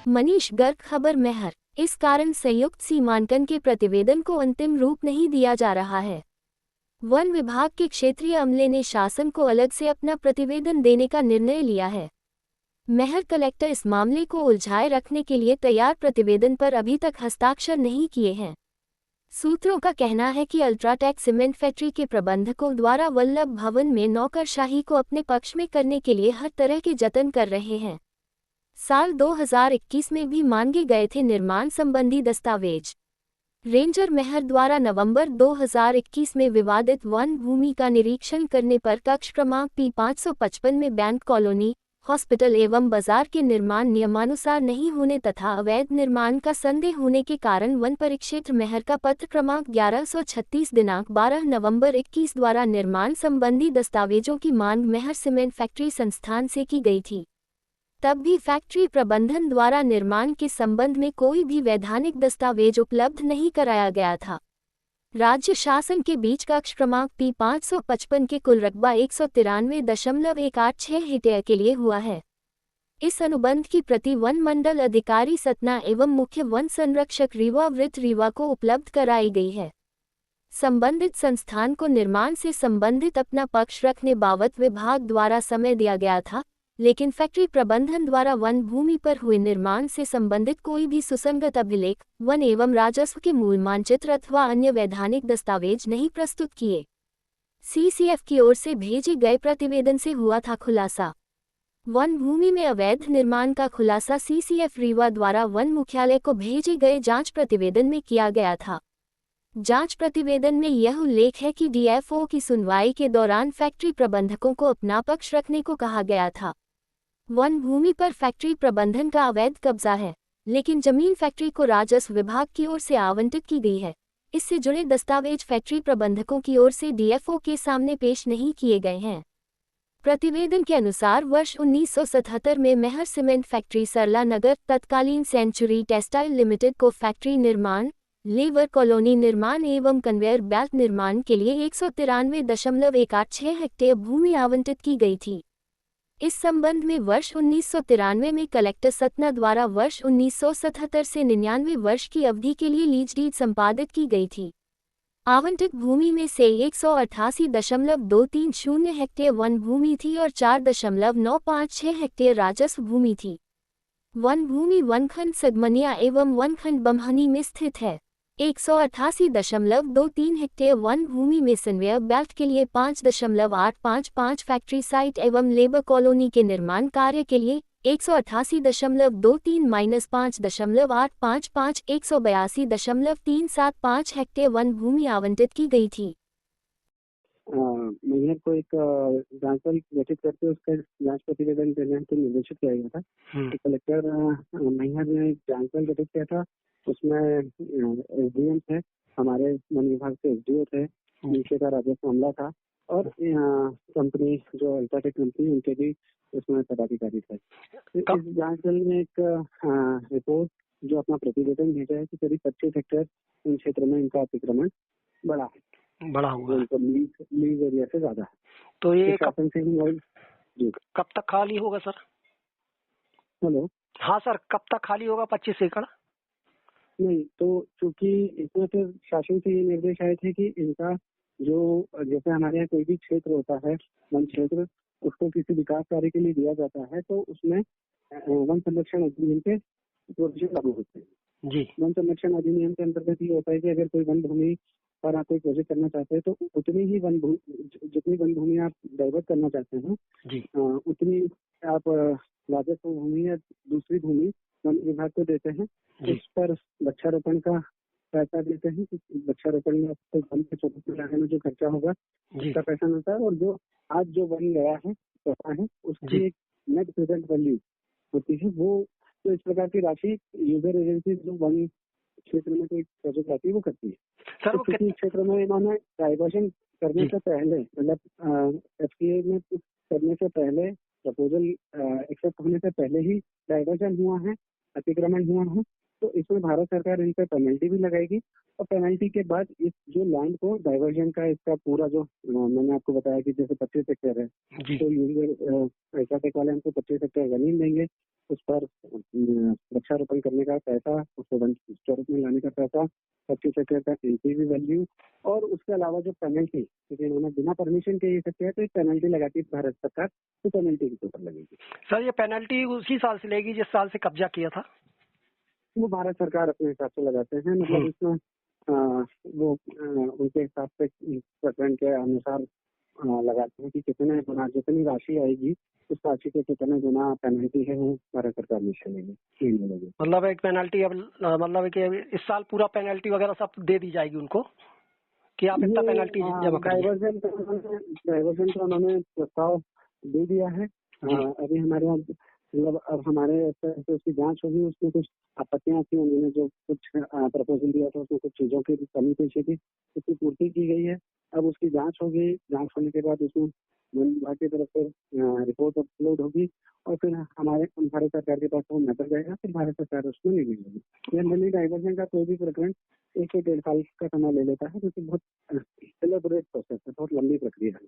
मनीष गर्ग खबर मेहर। इस कारण संयुक्त सीमांकन के प्रतिवेदन को अंतिम रूप नहीं दिया जा रहा है। वन विभाग के क्षेत्रीय अमले ने शासन को अलग से अपना प्रतिवेदन देने का निर्णय लिया है। मेहर कलेक्टर इस मामले को उलझाए रखने के लिए तैयार प्रतिवेदन पर अभी तक हस्ताक्षर नहीं किए हैं। सूत्रों का कहना है कि अल्ट्राटेक सीमेंट फैक्ट्री के प्रबंधकों द्वारा वल्लभ भवन में नौकरशाही को अपने पक्ष में करने के लिए हर तरह के जतन कर रहे हैं। साल 2021 में भी मांगे गए थे निर्माण संबंधी दस्तावेज। रेंजर मेहर द्वारा नवंबर 2021 में विवादित वन भूमि का निरीक्षण करने पर कक्ष क्रमांक P555 में बैंक कॉलोनी, हॉस्पिटल एवं बाजार के निर्माण नियमानुसार नहीं होने तथा अवैध निर्माण का संदेह होने के कारण वन परिक्षेत्र मेहर का पत्र क्रमांक 1136 दिनांक 12 नवंबर 21 द्वारा निर्माण संबंधी दस्तावेजों की मांग मेहर सीमेंट फैक्ट्री संस्थान से की गई थी। तब भी फैक्ट्री प्रबंधन द्वारा निर्माण के संबंध में कोई भी वैधानिक दस्तावेज उपलब्ध नहीं कराया गया था। राज्य शासन के बीच कक्ष क्रमांक P555 के कुल रकबा 193.186 हेक्टेयर के लिए हुआ है। इस अनुबंध की प्रति वन मंडल अधिकारी सतना एवं मुख्य वन संरक्षक रीवा वृत्त रीवा को उपलब्ध कराई गई है। संबंधित संस्थान को निर्माण से संबंधित अपना पक्ष रखने बाबत विभाग द्वारा समय दिया गया था, लेकिन फैक्ट्री प्रबंधन द्वारा वन भूमि पर हुए निर्माण से संबंधित कोई भी सुसंगत अभिलेख, वन एवं राजस्व के मूल मानचित्र अथवा अन्य वैधानिक दस्तावेज नहीं प्रस्तुत किए। CCF की ओर से भेजे गए प्रतिवेदन से हुआ था खुलासा। वन भूमि में अवैध निर्माण का खुलासा CCF रीवा द्वारा वन मुख्यालय को भेजे गए जांच प्रतिवेदन में किया गया था। जांच प्रतिवेदन में यह उल्लेख है कि DFO की सुनवाई के दौरान फैक्ट्री प्रबंधकों को अपना पक्ष रखने को कहा गया था। वन भूमि पर फैक्ट्री प्रबंधन का अवैध कब्जा है, लेकिन जमीन फैक्ट्री को राजस्व विभाग की ओर से आवंटित की गई है। इससे जुड़े दस्तावेज फैक्ट्री प्रबंधकों की ओर से DFO के सामने पेश नहीं किए गए हैं। प्रतिवेदन के अनुसार वर्ष 1977 में मेहर सीमेंट फैक्ट्री सरला नगर तत्कालीन सेंचुरी टेक्सटाइल लिमिटेड को फैक्ट्री निर्माण, लेबर कॉलोनी निर्माण एवं कन्वेयर बेल्ट निर्माण के लिए 193.186 हेक्टेयर भूमि आवंटित की गई थी। इस संबंध में वर्ष 1993 में कलेक्टर सतना द्वारा वर्ष 1977 से 99 वर्ष की अवधि के लिए लीज डीड संपादित की गई थी। आवंटित भूमि में से 188.230 हेक्टेयर वन भूमि थी और 4.956 हेक्टेयर राजस्व भूमि थी। वन भूमि वनखंड सगमनिया एवं वनखंड बम्हनी में स्थित है। 188.23 हेक्टेयर वन भूमि में कन्वेयर बेल्ट के लिए 5.855 फैक्ट्री साइट एवं लेबर कॉलोनी के निर्माण कार्य के लिए 188.23-5.855 182.375 हेक्टेयर वन भूमि आवंटित की गई थी। मैहर को एक जांच दल गठित करके उसका जांच प्रतिवेदन देने को निर्देशित किया गया था। तो कलेक्टर मैहर ने एक जांच दल गठित किया था। उसमें SDM थे, हमारे वन विभाग से SDO थे, नीचे का राजस्व मामला था और कंपनी जो अल्ट्राटेक कंपनी उनके भी उसमें पदाधिकारी थे। तो इस जांच दल ने एक रिपोर्ट जो अपना प्रतिवेदन भेजा है कि करीब 25 हेक्टेयर इन क्षेत्र में इनका अतिक्रमण बड़ा हुआ है, लीज एरिया से ज्यादा है। तो ये शासन से जी कब तक खाली होगा सर? हेलो, हाँ सर, कब तक खाली होगा 25 एकड़? नहीं, तो चूंकि इसमें फिर शासन से ये निर्देश आए थे कि इनका जो जैसे हमारे यहाँ कोई भी क्षेत्र होता है, वन क्षेत्र, उसको किसी विकास कार्य के लिए दिया जाता है तो उसमें वन संरक्षण अधिनियम के प्रोविजन लागू होते हैं जी। वन संरक्षण अधिनियम के अंतर्गत ये होता है कि अगर कोई वन भूमि पर आप कोई प्रोजेक्ट करना चाहते हैं तो उतनी ही जितनी वन भूमि आप डाइवर्ट करना चाहते हैं जी, उतनी आप राजस्व भूमि या दूसरी भूमि वन विभाग को देते हैं। इस पर वृक्षारोपण का पैसा देते हैं। वृक्षारोपण में आपको वन के चौपट लगाने में जो खर्चा होगा उसका पैसा मिलता है और जो आज जो वन गया है उसकी एक नेट प्रेजेंट वैल्यू होती है वो। तो इस प्रकार की राशि यूजर एजेंसी जो वन क्षेत्र में कोई प्रोजेक्ट आती है वो करती है। सर तो किसी क्षेत्र में इन्होंने डाइवर्जन करने से पहले, मतलब FTA में करने से पहले, प्रपोजल एक्सेप्ट होने से पहले ही डाइवर्जन हुआ है, अतिक्रमण हुआ है, तो इसमें भारत सरकार इन पर पेनल्टी भी लगाएगी और पेनल्टी के बाद इस जो लैंड को डाइवर्जन का इसका पूरा जो मैंने आपको बताया कि जैसे 25 हेक्टेयर है तो यूजर ऐसा वाले हमको 25 हेक्टेयर जमीन देंगे उस पर वृक्षारोपण करने का पैसा, उसको वन स्वरूप में लाने का पैसा, सर्टिफिकेट का एनपीवी वैल्यू और उसके अलावा जो पेनल्टी, क्योंकि इन्होंने बिना परमिशन के ये सब किया तो एक पेनल्टी लगाती है भारत सरकार, तो पेनल्टी के ऊपर लगेगी। सर ये पेनल्टी उसी साल से लेगी जिस साल से कब्जा किया था? वो भारत सरकार अपने हिसाब से लगाते हैं, मतलब इसमें वो उनके हिसाब से प्रकरण के अनुसार लगाते हैं कि कितने गुना, जितनी राशि आएगी उस राशि के कितने गुना पेनल्टी है वो भारत सरकार निश्चय लेगी। मतलब एक पेनल्टी अब मतलब कि इस साल पूरा पेनल्टी वगैरह सब दे दी जाएगी उनको कि आप इतना पेनल्टी जमा करिए। डाइवर्जन का उन्होंने प्रस्ताव दे दिया है। अभी हमारे यहाँ मतलब अब हमारे स्तर से उसकी जांच होगी, उसमें कुछ आपत्तियां थी, उन्होंने जो कुछ प्रपोजल दिया था उसमें कुछ चीजों की कमी पेशी थी, उसकी पूर्ति की गई है। अब उसकी जांच होगी, जांच होने के बाद उसमें वन विभाग की तरफ से रिपोर्ट अपलोड होगी और फिर हमारे भारत सरकार के पास वो मैटर जाएगा, फिर भारत सरकार उसमें निर्णय लेगी। जनरली डाइवर्जन का कोई भी प्रकरण 1 से 1.5 साल का समय ले लेता है, जो कि बहुत एलेबोरेट प्रोसेस है, बहुत लंबी प्रक्रिया है।